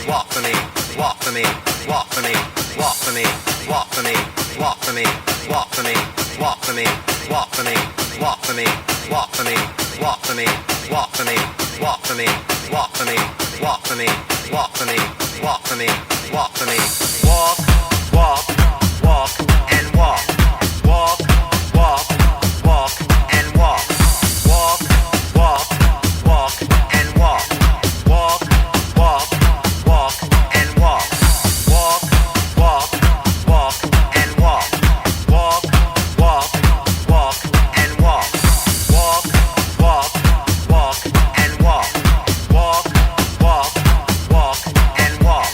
walk for me, walk for me, walk for me, walk for me, walk for me, walk for me, walk for me, walk for me, walk for me, walk for me, walk for me, walk for me, walk for me, walk for me, walk for me, walk for me, walk for me, walk for me, walk for me, walk, walk, walk and walk, walk, walk, walk and walk, walk, walk, walk and walk, walk, walk, walk and walk, walk, walk, walk and walk, walk, walk, walk and walk, walk, walk, walk and walk, walk, walk, walk and walk.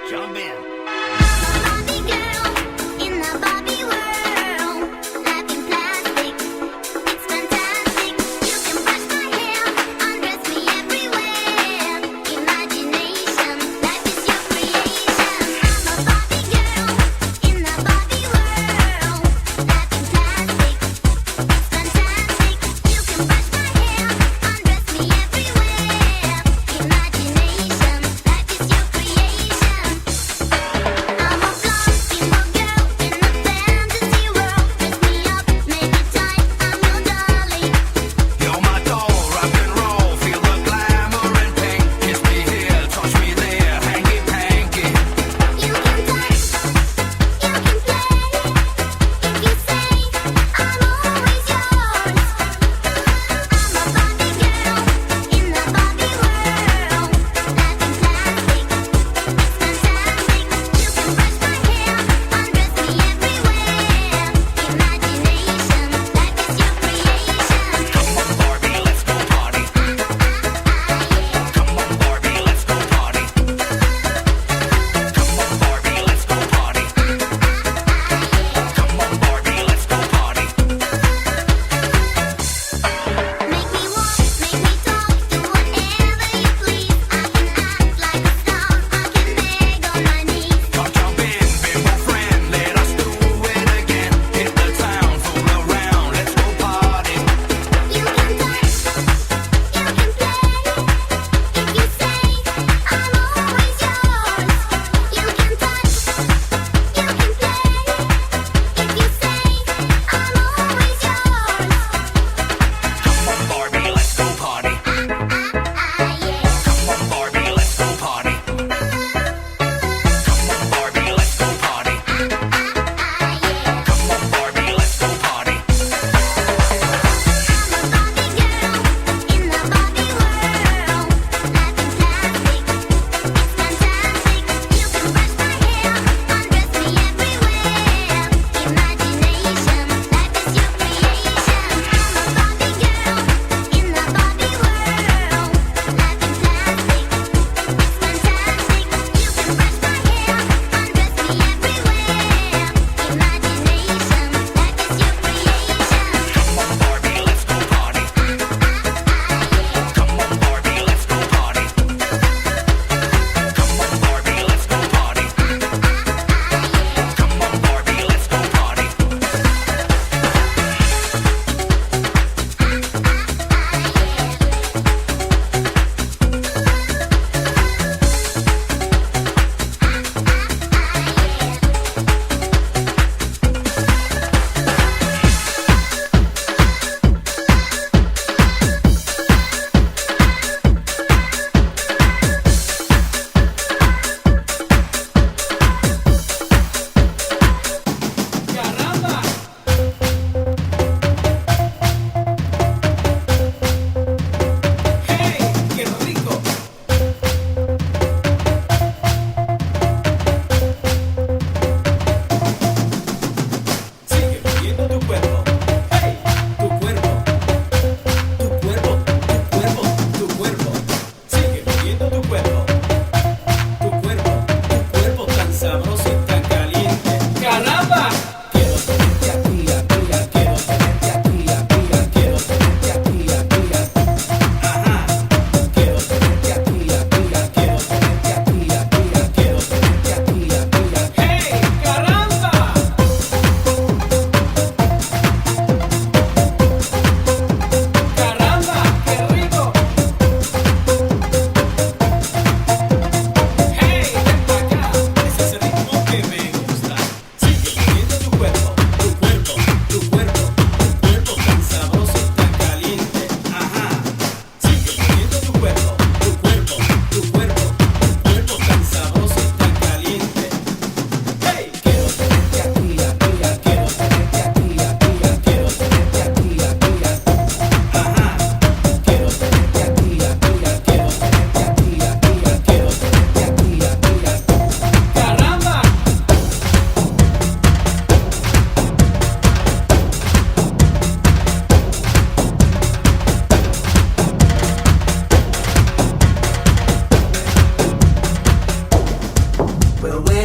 Jump in. Barbie girl in the Barbie world, life in plastic, it's fantastic. You can brush my hair, undress me everywhere. Imagination, life is your creation. I'm a Barbie girl in the Barbie world, life in plastic, it's fantastic. You can brush my hair, undress me everywhere. Imagination, life is your creation.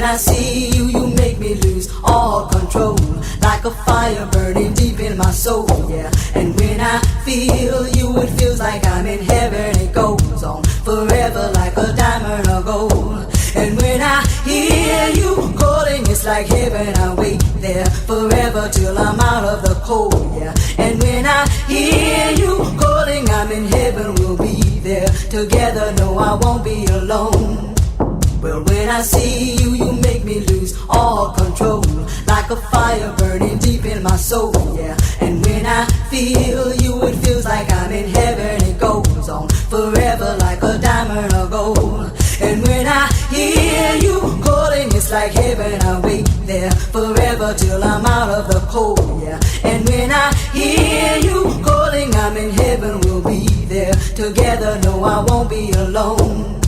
when I see you, you make me lose all control, like a fire burning deep in my soul, yeah. And when I feel you, it feels like I'm in heaven. It goes on forever like a diamond or gold. And when I hear you calling, it's like heaven. I wait there forever till I'm out of the cold, yeah. And when I hear you calling, I'm in heaven. We'll be there together. No, I won't be alone. Well, when I see you, you make me lose all control, like a fire burning deep in my soul, yeah. And when I feel you, it feels like I'm in heaven. It goes on forever like a diamond or gold. And when I hear you calling, it's like heaven. I wait there forever till I'm out of the cold, yeah. And when I hear you calling, I'm in heaven. We'll be there together. No, I won't be alone.